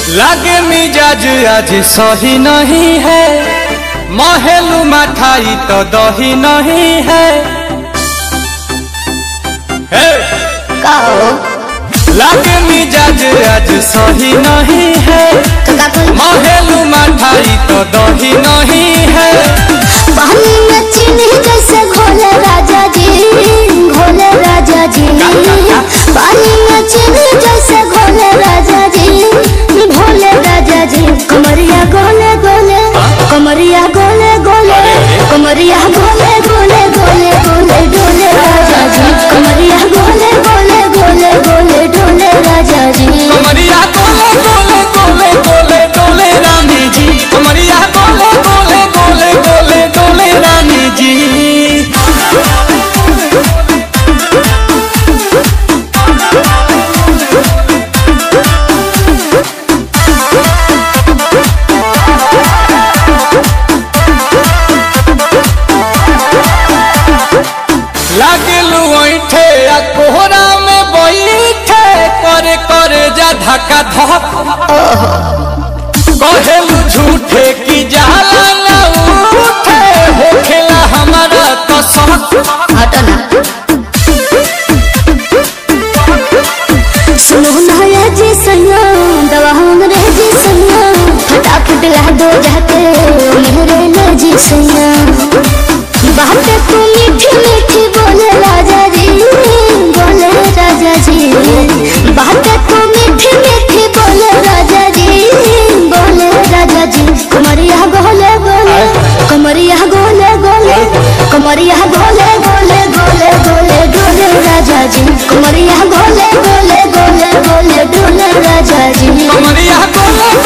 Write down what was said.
लागे मिजाज आज सही नहीं है, महलू मठाई तो दही नहीं है। लागे मिजाज आज सही नहीं है, महलू मठाई तो दही नहीं है। पानी में चीनी जैसे घोले राजा जी, घोले राजा जी। पानी में चीनी जैसे घोले राजा जी, भोले राजा जी। कमरिया गोले गोले, कमरिया गोले गोले, कमरिया गोले गोले गोले गोले डोले राजा जी। कमरिया गोले गोले गोले गोले डोले राजा जी। कमरिया गोले गोले गोले गोले डोले रानी जी। कमरिया गोले गोले गोले गोले डोले रानी जी। लागलू ऐठे आ कोहरा में बैठे, करे करे जा धक्का धक। कहेलू झूठे की जाला ना उठे, होखेला हमारा तो शक। सुनो नया जी सैया, दवा हमरे जी सैया, फटाफट ला दो जाके मेरे ले जी सैया। बात तू मीठी मीठी बोले राजा जी, बोले राजा जी। बात तू मीठी मीठी बोले राजा जी, बोले राजा जी। कमरिया गोले गोले, कमरिया गोले गोले, कमरिया गोले गोले गोले गोले डोले राजा जी। कमरिया गोले गोले गोले गोले डोले राजा जी। कमरिया गोले